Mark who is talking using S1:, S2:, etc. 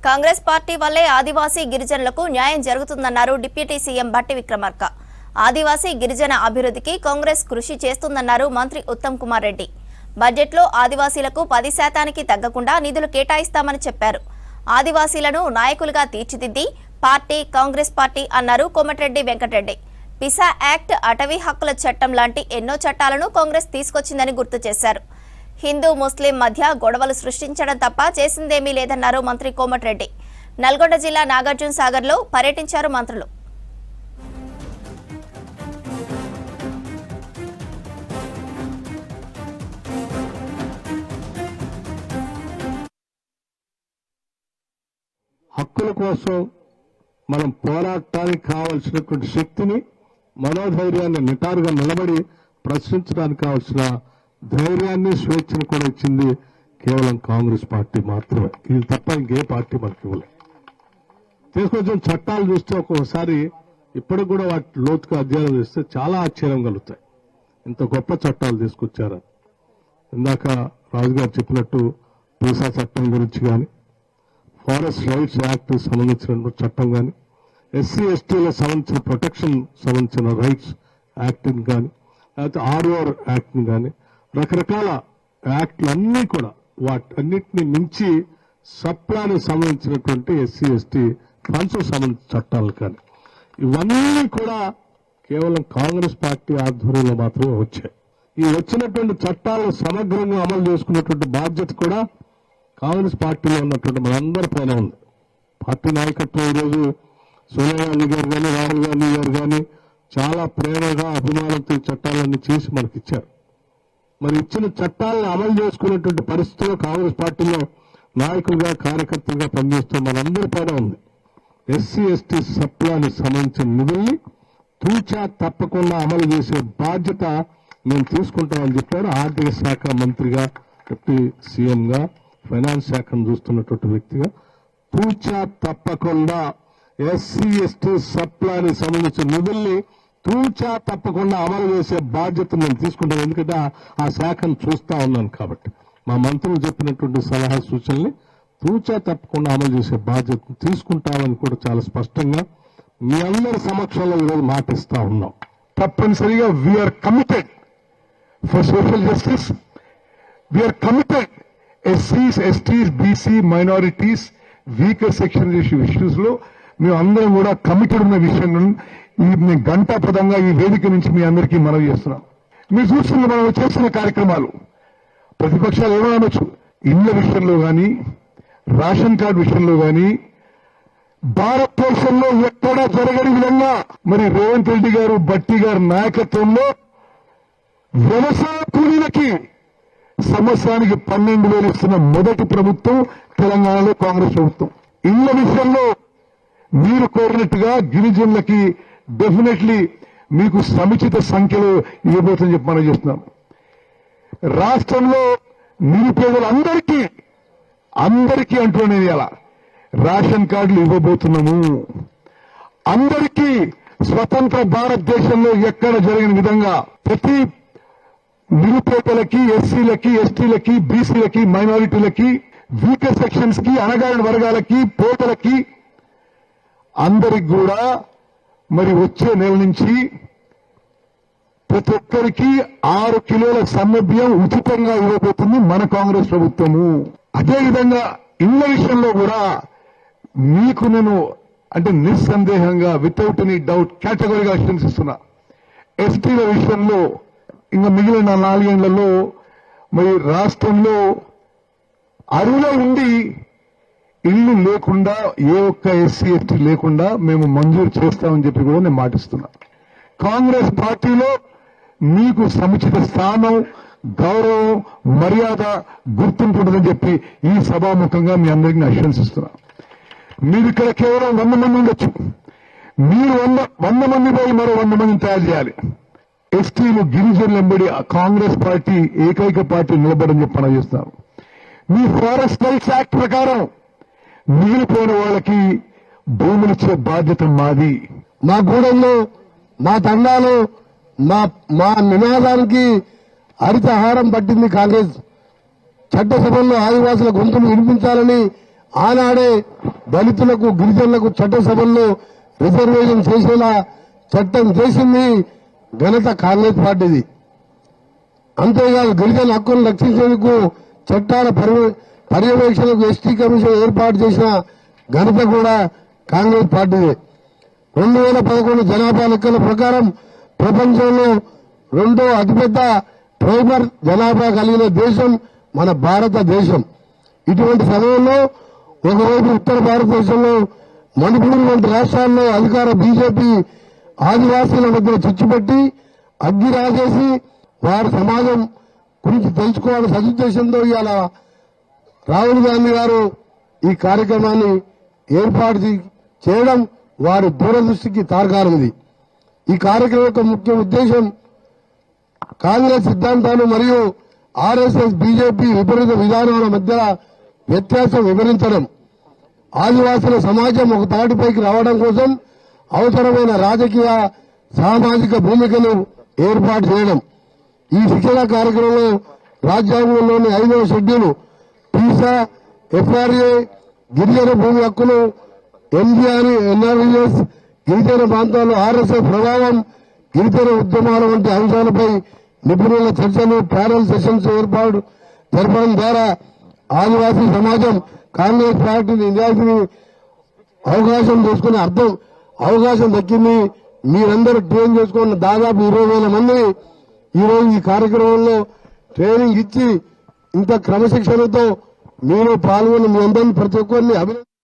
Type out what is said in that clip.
S1: Congress party వల్లే ఆదివాసీ గిరిజనులకు న్యాయం జరుగుతుందన్నారు డిప్యూటీ సీఎం భట్టి విక్రమార్క. ఆదివాసీ గిరిజన అభివృద్ధికి కాంగ్రెస్ కృషి చేస్తుందన్నారు మంత్రి ఉత్తమ్ కుమార్ రెడ్డి. బడ్జెట్లో ఆదివాసీలకు 10% తగ్గకుండా నిధులు కేటాయిస్తామని చెప్పారు. ఆదివాసీలను నాయకులుగా తీర్చిదిద్ది పార్టీ కాంగ్రెస్ పార్టీ అన్నారు కోమటిరెడ్డి వెంకటరెడ్డి. పిసా యాక్ట్, అటవీ హక్కుల చట్టం లాంటి ఎన్నో చట్టాలను కాంగ్రెస్ తీసుకొచ్చిందని గుర్తు చేశారు. హిందూ ముస్లిం మధ్య గొడవలు సృష్టించడం తప్ప చేసిందేమీ లేదన్నారు మంత్రి కోమటిరెడ్డి. నల్గొండ జిల్లా నాగార్జున సాగర్ లో పర్యటించారు మంత్రులు.
S2: హక్కుల కోసం మనం పోరాటానికి కావాల్సినటువంటి శక్తిని, మనోధైర్యాన్ని నిటారుగా నిలబడి ప్రశ్నించడానికి కావాల్సిన ధైర్యాన్ని, స్వేచ్ఛను కూడా ఇచ్చింది కేవలం కాంగ్రెస్ పార్టీ మాత్రమే. ఇది తప్ప ఇంకే పార్టీ మనకి ఇవ్వలేదు. తీసుకొచ్చిన చట్టాలు చూస్తే ఒక్కొక్కసారి ఇప్పటికి కూడా వాటి లోతుగా అధ్యయనం చేస్తే చాలా ఆశ్చర్యం కలుగుతాయి. ఇంత గొప్ప చట్టాలు తీసుకొచ్చారని. ఇందాక రాజుగారు చెప్పినట్టు పీసా చట్టం గురించి కానీ, ఫారెస్ట్ రైట్స్ యాక్ట్ సంబంధించిన చట్టం కానీ, ఎస్సీ ఎస్టీలకు సంబంధించిన ప్రొటెక్షన్ సంబంధించిన రైట్స్ యాక్ట్ కానీ, లేకపోతే ఆర్ఓఆర్ యాక్ట్ కానీ, రకరకాల యాక్ట్లన్నీ కూడా వాటన్నిటిని మించి సప్లానికి సంబంధించినటువంటి ఎస్సీ ఎస్టీ ఫండ్స్ సంబంధించిన చట్టాలు కానీ, ఇవన్నీ కూడా కేవలం కాంగ్రెస్ పార్టీ ఆధ్వర్యంలో మాత్రమే వచ్చాయి. ఈ వచ్చినటువంటి చట్టాలను సమగ్రంగా అమలు చేసుకున్నటువంటి బాధ్యత కూడా కాంగ్రెస్ పార్టీలో ఉన్నటువంటి మనందరి పైన ఉంది. పార్టీ నాయకత్వం ఈరోజు సోనియా గాంధీ గారు కానీ, రాహుల్ గాంధీ గారు కానీ చాలా ప్రేమగా, అభిమానంతో ఈ చట్టాలన్నీ చేసి మనకిచ్చారు. మరి ఇచ్చిన చట్టాలను అమలు చేసుకునేటువంటి పరిస్థితుల్లో కాంగ్రెస్ పార్టీలో నాయకులుగా, కార్యకర్తలుగా పనిచేస్తూ మనందరి పైన ఉంది. ఎస్సీ ఎస్టీ సప్లానికి సంబంధించిన నిధుల్ని తూచా తప్పకుండా అమలు చేసే బాధ్యత మేము తీసుకుంటామని చెప్పారు. ఆర్థిక శాఖ మంత్రిగా, డిప్యూటీ సీఎంగా, ఫైనాన్స్ శాఖను చూస్తున్నటువంటి వ్యక్తిగా తూచా తప్పకుండా ఎస్సీ ఎస్టీ సప్లానికి సంబంధించిన నిధుల్ని తూచా తప్పకుండా అమలు చేసే బాధ్యత నేను తీసుకుంటాను. ఎందుకంటే ఆ శాఖను చూస్తా ఉన్నాను కాబట్టి. మా మంత్రులు చెప్పినటువంటి సలహా సూచనల్ని తూచా తప్పకుండా అమలు చేసే బాధ్యత తీసుకుంటామని కూడా చాలా స్పష్టంగా మీ అందరి సమక్షంలో ఈరోజు మాటిస్తా ఉన్నాం.
S3: తప్పనిసరిగా we are committed for social justice, we are committed ఎస్సీస్, STs, BC, minorities, weaker section issues లో మేము అందరం కూడా కమిటెడ్ ఉన్న విషయం ఈ గంటాపదంగా ఈ వేదిక నుంచి మీ అందరికీ మనవి చేస్తున్నాం. మీరు చూస్తున్న మనం చేస్తున్న కార్యక్రమాలు ప్రతిపక్షాలు ఏమో అనొచ్చు, ఇళ్ల విషయంలో కానీ, రేషన్ కార్డు విషయంలో కానీ, భారతదేశంలో ఎక్కడా జరగని విధంగా మరి రేవంత్ రెడ్డి గారు, భట్టి గారి నాయకత్వంలో వ్యవసాయ కూలీలకి సంవత్సరానికి 12,000 ఇస్తున్న మొదటి ప్రభుత్వం తెలంగాణలో కాంగ్రెస్ ప్రభుత్వం. ఇళ్ల విషయంలో మీరు కోరినట్టుగా గిరిజనులకి డెఫినెట్లీ మీకు సముచిత సంఖ్యలో ఇవ్వబోతుందని చెప్పి మనం చేస్తున్నాం. రాష్ట్రంలో నిరుపేదలందరికీ అంటున్నాను ఇలా రేషన్ కార్డులు ఇవ్వబోతున్నాము. అందరికీ స్వతంత్ర భారతదేశంలో ఎక్కడ జరిగిన విధంగా ప్రతి నిరుపేదలకి, ఎస్సీలకి, ఎస్టీలకి, బీసీలకి, మైనారిటీలకి, వీకర్ సెక్షన్స్ కి, అణగారిన వర్గాలకి, పేదలకి అందరికి కూడా మరి వచ్చే నెల నుంచి ప్రతి ఒక్కరికి 6 కిలోల సన్నబియ్యం ఉచితంగా ఇవ్వబోతుంది మన కాంగ్రెస్ ప్రభుత్వము. అదేవిధంగా ఇళ్ల విషయంలో కూడా మీకు నేను అంటే నిస్సందేహంగా వితౌట్ ఎనీ డౌట్ కేటగిరీగా అష్యూరెన్స్ ఇస్తున్నా. ఎస్టీల విషయంలో ఇంకా మిగిలిన 4 ఏళ్లలో మరి రాష్ట్రంలో అరువులో ఉండి ఇల్లు లేకుండా ఏ ఒక్క ఎస్సీ ఎస్టీ లేకుండా మేము మంజూరు చేస్తామని చెప్పి కూడా నేను మాటిస్తున్నా. కాంగ్రెస్ పార్టీలో మీకు సముచిత స్థానం, గౌరవం, మర్యాద, గుర్తింపు ఉంటుందని చెప్పి ఈ సభాముఖంగా మీ అందరికీ అష్యూరెన్స్ ఇస్తున్నా. మీరు ఇక్కడ కేవలం 100 మంది ఉండొచ్చు, మీరు 100 మంది పోయి మరో 100 మందిని తయారు చేయాలి. ఎస్టీలు, గిరిజనులు ఎంబడి కాంగ్రెస్ పార్టీ ఏకైక పార్టీ నిలబడని చెప్పి మనం చేస్తున్నాం. మీ ఫారెస్ట్ రైట్స్ యాక్ట్ ప్రకారం మిగిలిపోయిన వాళ్ళకి భూములు ఇచ్చే బాధ్యత మాది.
S4: మా గూడెంలో, మా తండాలో, మా నినాదానికి హరితహారం పట్టింది కాంగ్రెస్. చట్టసభల్లో ఆదివాసుల గొంతులు వినిపించాలని ఆనాడే దళితులకు గిరిజనులకు చట్టసభల్లో రిజర్వేషన్ చేసేలా చట్టం చేసింది ఘనత కాంగ్రెస్ పార్టీది. అంతేకాదు గిరిజన హక్కులను రక్షించేందుకు చట్టాల పర్యవేక్షణకు ఎస్టీ కమిషన్ ఏర్పాటు చేసిన ఘనత కూడా కాంగ్రెస్ పార్టీదే. 2011 జనాభా లెక్కల ప్రకారం ప్రపంచంలో రెండో అతిపెద్ద ట్రైబల్ జనాభా కలిగిన దేశం మన భారతదేశం. ఇటువంటి సమయంలో ఒకవైపు ఉత్తర భారతదేశంలో మణిపూర్ వంటి రాష్ట్రాల్లో అధికార బీజేపీ ఆదివాసీల మధ్య చిచ్చుపెట్టి అగ్గి రాజేసి వారి సమాజం గురించి తెలుసుకోవాలని సదుద్దేశంతో ఇవాళ రాహుల్ గాంధీ గారు ఈ కార్యక్రమాన్ని ఏర్పాటు చేయడం వారి దూరదృష్టికి తార్కాణం. ఈ కార్యక్రమం యొక్క ముఖ్య ఉద్దేశం కాంగ్రెస్ సిద్ధాంతాలు మరియు ఆర్ఎస్ఎస్ బీజేపీ విపరీత విధానాల మధ్య వ్యత్యాసం వివరించడం, ఆదివాసుల సమాజం ఒక తాటిపైకి రావడం కోసం అవసరమైన రాజకీయ సామాజిక భూమికను ఏర్పాటు చేయడం. ఈ శిక్షణ కార్యక్రమంలో రాజ్యాంగంలోని 5వ షెడ్యూల్ పీసా, ఎఫ్ఆర్ఏ, గిరిజన భూమి హక్కులు, ఎంజీఆర్, ఎన్ఆర్ఈఎస్, గిరిజన ప్రాంతాల్లో ఆర్ఎస్ఎస్ ప్రభావం, గిరిజన ఉద్యమాల వంటి అంశాలపై నిపుణుల చర్చలు, ప్యానల్ సెషన్స్ ఏర్పాటు జరపడం ద్వారా ఆదివాసీ సమాజం కాంగ్రెస్ పార్టీని నిజాయితీని అవకాశం దక్కింది. మీరందరూ ట్రైన్ చేసుకున్న దాదాపు 20,000 మంది ఈరోజు ఈ కార్యక్రమంలో ట్రైనింగ్ ఇచ్చి ఇంత క్రమశిక్షణతో మీరు పాల్గొని మీ అందరినీ ప్రతి ఒక్కరిని అభినందన